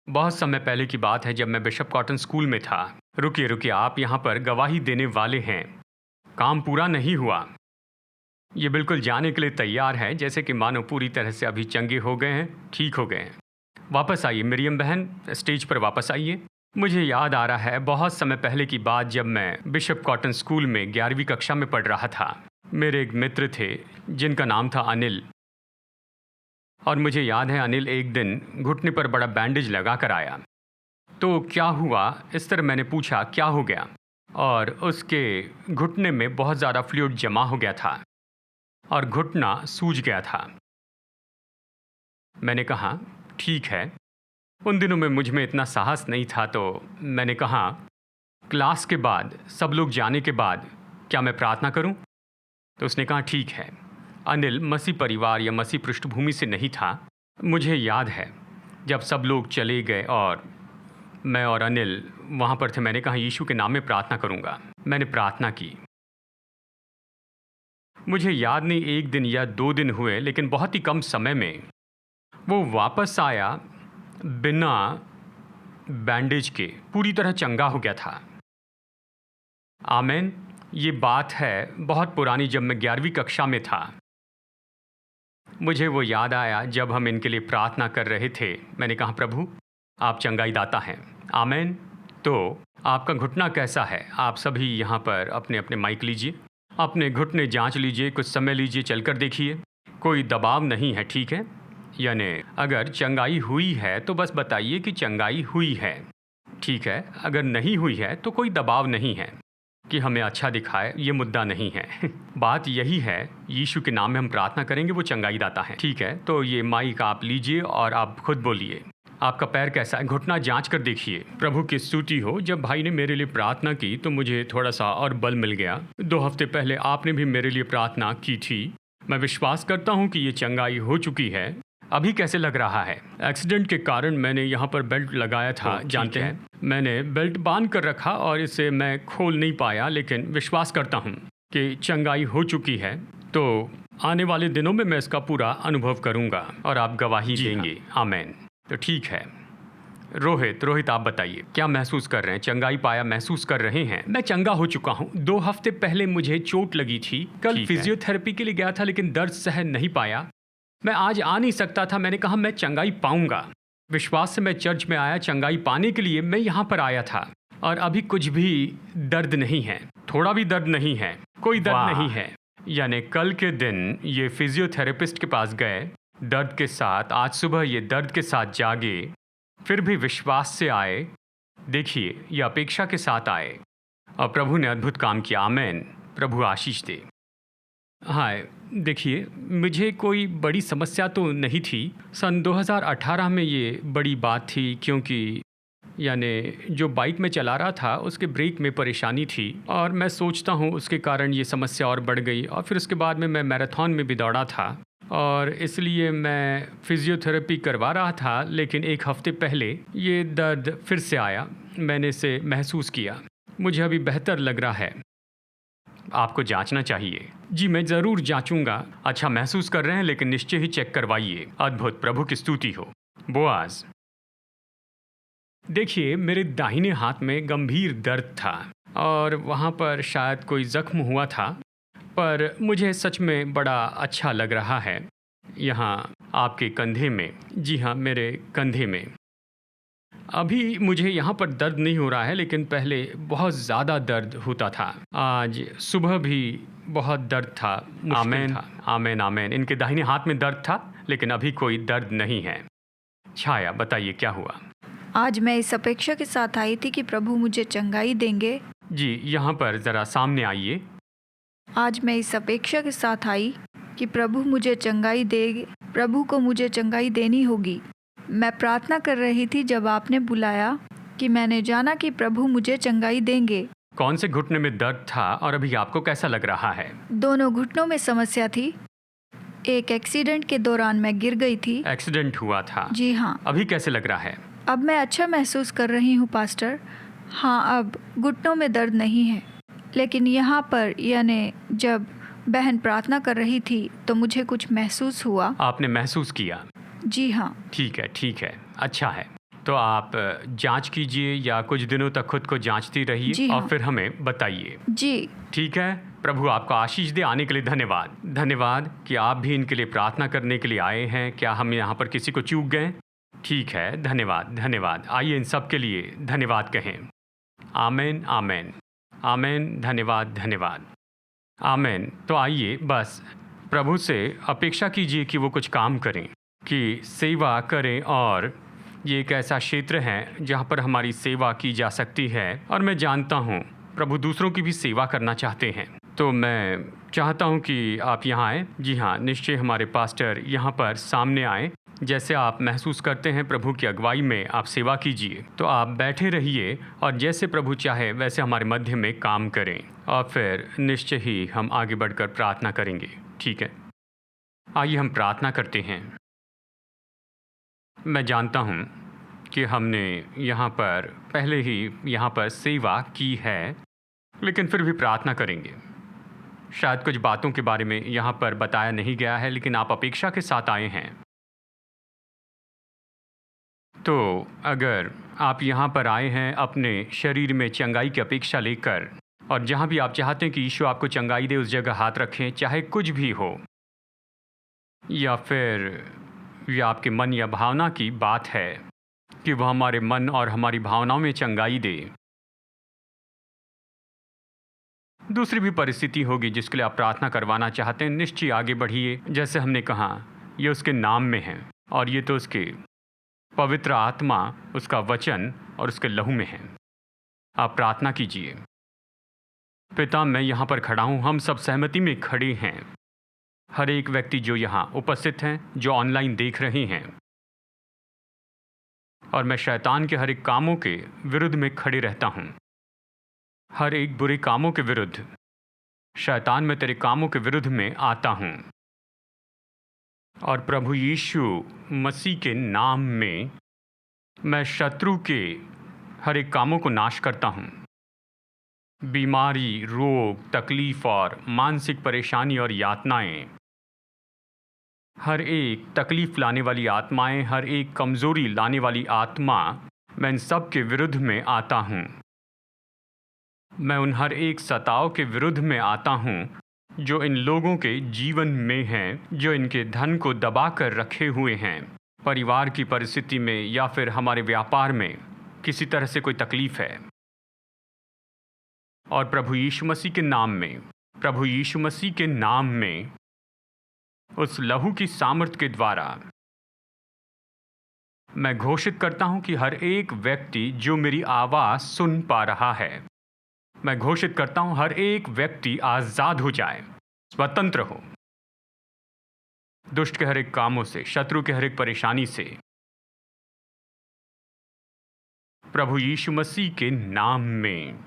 बहुत समय पहले की बात है जब मैं बिशप कॉटन स्कूल में था। रुकिए रुकिए, आप यहाँ पर गवाही देने वाले हैं। काम पूरा नहीं हुआ, ये बिल्कुल जाने के लिए तैयार है, जैसे कि मानो पूरी तरह से अभी चंगे हो गए हैं, ठीक हो गए हैं। वापस आइए मरियम बहन, स्टेज पर वापस आइए। मुझे याद आ रहा है बहुत समय पहले की बात, जब मैं बिशप कॉटन स्कूल में 11वीं कक्षा में पढ़ रहा था। मेरे एक मित्र थे जिनका नाम था अनिल, और मुझे याद है अनिल एक दिन घुटने पर बड़ा बैंडेज लगा कर आया। तो क्या हुआ, इस तरह मैंने पूछा क्या हो गया, और उसके घुटने में बहुत ज़्यादा फ्लूइड जमा हो गया था और घुटना सूज गया था। मैंने कहा ठीक है। उन दिनों में मुझ में इतना साहस नहीं था, तो मैंने कहा क्लास के बाद, सब लोग जाने के बाद क्या मैं प्रार्थना करूं? तो उसने कहा ठीक है। अनिल मसीह परिवार या मसीह पृष्ठभूमि से नहीं था। मुझे याद है जब सब लोग चले गए और मैं और अनिल वहाँ पर थे, मैंने कहा यीशु के नाम में प्रार्थना करूँगा। मैंने प्रार्थना की। मुझे याद नहीं 1 दिन या 2 दिन हुए, लेकिन बहुत ही कम समय में वो वापस आया बिना बैंडेज के, पूरी तरह चंगा हो गया था। आमेन। ये बात है बहुत पुरानी, जब मैं 11वीं कक्षा में था। मुझे वो याद आया जब हम इनके लिए प्रार्थना कर रहे थे। मैंने कहा प्रभु आप चंगाई दाता हैं। आमेन। तो आपका घुटना कैसा है? आप सभी यहाँ पर अपने अपने माइक लीजिए, अपने घुटने जांच लीजिए, कुछ समय लीजिए, चलकर देखिए। कोई दबाव नहीं है, ठीक है? यानी अगर चंगाई हुई है तो बस बताइए कि चंगाई हुई है, ठीक है, अगर नहीं हुई है तो कोई दबाव नहीं है कि हमें अच्छा दिखाए, ये मुद्दा नहीं है। बात यही है, यीशु के नाम में हम प्रार्थना करेंगे, वो चंगाई दाता है। ठीक है, तो ये माइक आप लीजिए और आप खुद बोलिए। आपका पैर कैसा है? घुटना जांच कर देखिए। प्रभु की स्तुति हो। जब भाई ने मेरे लिए प्रार्थना की तो मुझे थोड़ा सा और बल मिल गया। 2 हफ्ते पहले आपने भी मेरे लिए प्रार्थना की थी। मैं विश्वास करता हूँ कि ये चंगाई हो चुकी है। अभी कैसे लग रहा है? एक्सीडेंट के कारण मैंने यहाँ पर बेल्ट लगाया था, जानते हैं। मैंने बेल्ट बांध कर रखा और इसे मैं खोल नहीं पाया, लेकिन विश्वास करता हूँ कि चंगाई हो चुकी है। तो आने वाले दिनों में मैं इसका पूरा अनुभव करूँगा और आप गवाही देंगे। आमीन। तो ठीक है, रोहित आप बताइए, क्या महसूस कर रहे हैं? चंगाई पाया महसूस कर रहे हैं? मैं चंगा हो चुका हूँ। 2 हफ्ते पहले मुझे चोट लगी थी। कल फिजियोथेरेपी के लिए गया था, लेकिन दर्द सहन नहीं पाया। मैं आज आ नहीं सकता था। मैंने कहा मैं चंगाई पाऊंगा। विश्वास से मैं चर्च में आया। चंगाई पाने के लिए मैं यहाँ पर आया था और अभी कुछ भी दर्द नहीं है, थोड़ा भी दर्द नहीं है, कोई दर्द नहीं है। यानी कल के दिन ये फिजियोथेरेपिस्ट के पास गए दर्द के साथ, आज सुबह ये दर्द के साथ जागे, फिर भी विश्वास से आए। देखिए, ये अपेक्षा के साथ आए और प्रभु ने अद्भुत काम किया। आमीन। प्रभु आशीष दे। हाय, देखिए, मुझे कोई बड़ी समस्या तो नहीं थी। सन 2018 में ये बड़ी बात थी, क्योंकि यानी जो बाइक में चला रहा था उसके ब्रेक में परेशानी थी और मैं सोचता हूँ उसके कारण ये समस्या और बढ़ गई। और फिर उसके बाद में मैं मैराथन में भी दौड़ा था और इसलिए मैं फिजियोथेरेपी करवा रहा था। लेकिन 1 हफ्ते पहले ये दर्द फिर से आया। मैंने इसे महसूस किया। मुझे अभी बेहतर लग रहा है। आपको जांचना चाहिए। जी, मैं ज़रूर जांचूंगा। अच्छा महसूस कर रहे हैं, लेकिन निश्चय ही चेक करवाइए। अद्भुत, प्रभु की स्तुति हो। बोआज, देखिए, मेरे दाहिने हाथ में गंभीर दर्द था और वहाँ पर शायद कोई ज़ख्म हुआ था, पर मुझे सच में बड़ा अच्छा लग रहा है। यहाँ आपके कंधे में, जी हाँ, मेरे कंधे में अभी मुझे यहाँ पर दर्द नहीं हो रहा है, लेकिन पहले बहुत ज़्यादा दर्द होता था। आज सुबह भी बहुत दर्द था, मुश्किल था। आमीन आमीन। इनके दाहिने हाथ में दर्द था, लेकिन अभी कोई दर्द नहीं है। छाया, बताइए क्या हुआ? आज मैं इस अपेक्षा के साथ आई थी कि प्रभु मुझे चंगाई देंगे। जी, यहाँ पर ज़रा सामने आइए। आज मैं इस अपेक्षा के साथ आई कि प्रभु मुझे चंगाई देंगे। प्रभु को मुझे चंगाई देनी होगी। मैं प्रार्थना कर रही थी जब आपने बुलाया कि मैंने जाना कि प्रभु मुझे चंगाई देंगे। कौन से घुटने में दर्द था और अभी आपको कैसा लग रहा है? दोनों घुटनों में समस्या थी। एक एक्सीडेंट के दौरान मैं गिर गई थी। एक्सीडेंट हुआ था? जी हाँ। अभी कैसे लग रहा है? अब मैं अच्छा महसूस कर रही हूँ पास्टर। हाँ, अब घुटनों में दर्द नहीं है। लेकिन यहाँ पर यानी जब बहन प्रार्थना कर रही थी तो मुझे कुछ महसूस हुआ। आपने महसूस किया? जी हाँ। ठीक है, अच्छा है। तो आप जांच कीजिए या कुछ दिनों तक खुद को जांचती रहिए और फिर हमें बताइए। जी ठीक है। प्रभु आपको आशीष दे। आने के लिए धन्यवाद। धन्यवाद कि आप भी इनके लिए प्रार्थना करने के लिए आए हैं। क्या हम यहाँ पर किसी को चूक गए? ठीक है, धन्यवाद। आइए इन सब के लिए धन्यवाद कहें। आमीन आमीन आमीन। धन्यवाद आमीन। तो आइए बस प्रभु से अपेक्षा कीजिए कि वो कुछ काम करें, कि सेवा करें। और ये एक ऐसा क्षेत्र है जहाँ पर हमारी सेवा की जा सकती है और मैं जानता हूँ प्रभु दूसरों की भी सेवा करना चाहते हैं। तो मैं चाहता हूँ कि आप यहाँ आएँ। जी हाँ, निश्चय हमारे पास्टर यहाँ पर सामने आएँ। जैसे आप महसूस करते हैं प्रभु की अगुवाई में आप सेवा कीजिए। तो आप बैठे रहिए और जैसे प्रभु चाहे वैसे हमारे मध्य में काम करें और फिर निश्चय ही हम आगे बढ़कर प्रार्थना करेंगे। ठीक है, आइए हम प्रार्थना करते हैं। मैं जानता हूँ कि हमने यहाँ पर पहले ही यहाँ पर सेवा की है, लेकिन फिर भी प्रार्थना करेंगे। शायद कुछ बातों के बारे में यहाँ पर बताया नहीं गया है, लेकिन आप अपेक्षा के साथ आए हैं। तो अगर आप यहाँ पर आए हैं अपने शरीर में चंगाई की अपेक्षा लेकर, और जहाँ भी आप चाहते हैं कि यीशु आपको चंगाई दे उस जगह हाथ रखें, चाहे कुछ भी हो, या फिर ये आपके मन या भावना की बात है कि वह हमारे मन और हमारी भावनाओं में चंगाई दे। दूसरी भी परिस्थिति होगी जिसके लिए आप प्रार्थना करवाना चाहते हैं, निश्चय आगे बढ़िए। जैसे हमने कहा, ये उसके नाम में है और ये तो उसके पवित्र आत्मा, उसका वचन और उसके लहू में है। आप प्रार्थना कीजिए। पिता, मैं यहाँ पर खड़ा हूँ, हम सब सहमति में खड़े हैं। हर एक व्यक्ति जो यहाँ उपस्थित हैं, जो ऑनलाइन देख रहे हैं, और मैं शैतान के हर एक कामों के विरुद्ध में खड़े रहता हूँ। हर एक बुरे कामों के विरुद्ध, शैतान, मैं तेरे कामों के विरुद्ध में आता हूँ। और प्रभु यीशु मसीह के नाम में मैं शत्रु के हर एक कामों को नाश करता हूँ। बीमारी, रोग, तकलीफ और मानसिक परेशानी और यातनाएं, हर एक तकलीफ लाने वाली आत्माएं, हर एक कमज़ोरी लाने वाली आत्मा, मैं इन सब के विरुद्ध में आता हूँ। मैं उन हर एक सताव के विरुद्ध में आता हूँ जो इन लोगों के जीवन में हैं, जो इनके धन को दबा कर रखे हुए हैं। परिवार की परिस्थिति में या फिर हमारे व्यापार में किसी तरह से कोई तकलीफ है, और प्रभु यीशु मसीह के नाम में, प्रभु यीशु मसीह के नाम में, उस लहू की सामर्थ के द्वारा मैं घोषित करता हूं कि हर एक व्यक्ति जो मेरी आवाज़ सुन पा रहा है, मैं घोषित करता हूं हर एक व्यक्ति आज़ाद हो जाए, स्वतंत्र हो दुष्ट के हर एक कामों से, शत्रु के हर एक परेशानी से। प्रभु यीशु मसीह के नाम में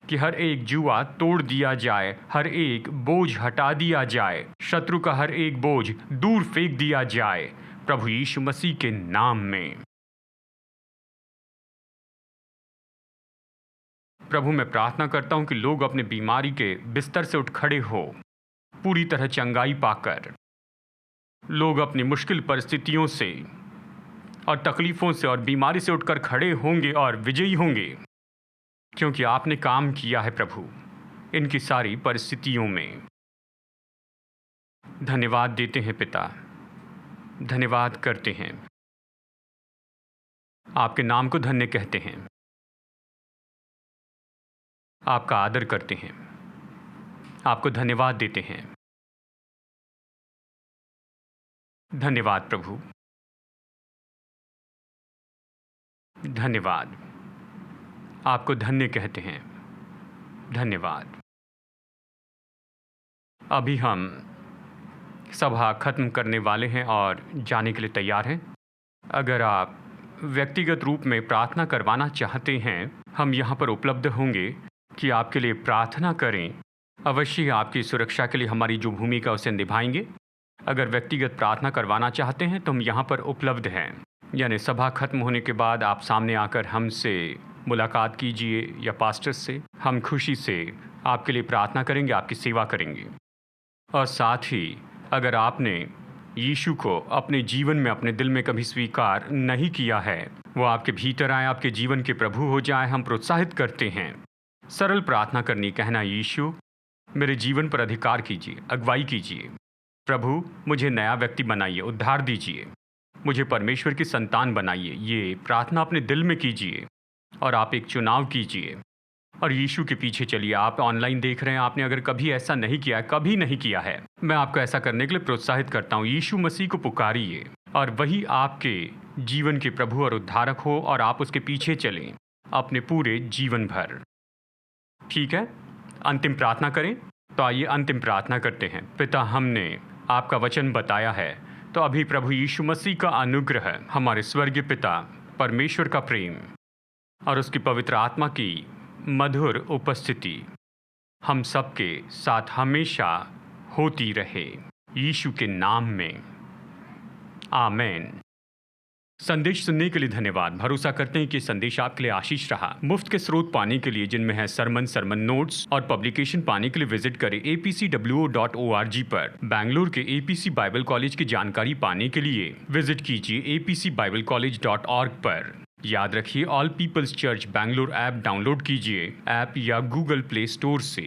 कि हर एक जुआ तोड़ दिया जाए, हर एक बोझ हटा दिया जाए, शत्रु का हर एक बोझ दूर फेंक दिया जाए, प्रभु यीशु मसीह के नाम में। प्रभु, मैं प्रार्थना करता हूं कि लोग अपने बीमारी के बिस्तर से उठ खड़े हो, पूरी तरह चंगाई पाकर। लोग अपनी मुश्किल परिस्थितियों से और तकलीफ़ों से और बीमारी से उठकर खड़े होंगे और विजयी होंगे, क्योंकि आपने काम किया है प्रभु इनकी सारी परिस्थितियों में। धन्यवाद देते हैं पिता, धन्यवाद करते हैं, आपके नाम को धन्य कहते हैं, आपका आदर करते हैं, आपको धन्यवाद देते हैं। धन्यवाद प्रभु, धन्यवाद, आपको धन्य कहते हैं, धन्यवाद। अभी हम सभा खत्म करने वाले हैं और जाने के लिए तैयार हैं। अगर आप व्यक्तिगत रूप में प्रार्थना करवाना चाहते हैं, हम यहाँ पर उपलब्ध होंगे कि आपके लिए प्रार्थना करें। अवश्य आपकी सुरक्षा के लिए हमारी जो भूमिका उसे निभाएंगे। अगर व्यक्तिगत प्रार्थना करवाना चाहते हैं तो हम यहाँ पर उपलब्ध हैं, यानी सभा खत्म होने के बाद आप सामने आकर हमसे मुलाकात कीजिए या पास्टर से। हम खुशी से आपके लिए प्रार्थना करेंगे, आपकी सेवा करेंगे। और साथ ही अगर आपने यीशु को अपने जीवन में, अपने दिल में कभी स्वीकार नहीं किया है, वो आपके भीतर आए, आपके जीवन के प्रभु हो जाए, हम प्रोत्साहित करते हैं सरल प्रार्थना करनी। कहना, यीशु मेरे जीवन पर अधिकार कीजिए, अगुवाई कीजिए। प्रभु मुझे नया व्यक्ति बनाइए, उद्धार दीजिए, मुझे परमेश्वर की संतान बनाइए। ये प्रार्थना अपने दिल में कीजिए और आप एक चुनाव कीजिए और यीशु के पीछे चलिए। आप ऑनलाइन देख रहे हैं, आपने अगर कभी ऐसा नहीं किया है, कभी नहीं किया है, मैं आपको ऐसा करने के लिए प्रोत्साहित करता हूँ। यीशु मसीह को पुकारिए और वही आपके जीवन के प्रभु और उद्धारक हो और आप उसके पीछे चलें अपने पूरे जीवन भर। ठीक है, अंतिम प्रार्थना करें। तो आइए अंतिम प्रार्थना करते हैं। पिता, हमने आपका वचन बताया है, तो अभी प्रभु यीशु मसीह का अनुग्रह, हमारे स्वर्गीय पिता परमेश्वर का प्रेम और उसकी पवित्र आत्मा की मधुर उपस्थिति हम सबके साथ हमेशा होती रहे, यीशु के नाम में, आमीन। संदेश सुनने के लिए धन्यवाद। भरोसा करते हैं कि संदेश आपके लिए आशीष रहा। मुफ्त के स्रोत पाने के लिए, जिनमें है सरमन नोट्स और पब्लिकेशन, पाने के लिए विजिट करें apcwo.org पर। बैंगलोर के एपीसी बाइबल कॉलेज की जानकारी पाने के लिए विजिट कीजिए apcbiblecollege.org पर। याद रखिए, all peoples church Bangalore app download कीजिए ऐप या गूगल प्ले स्टोर से।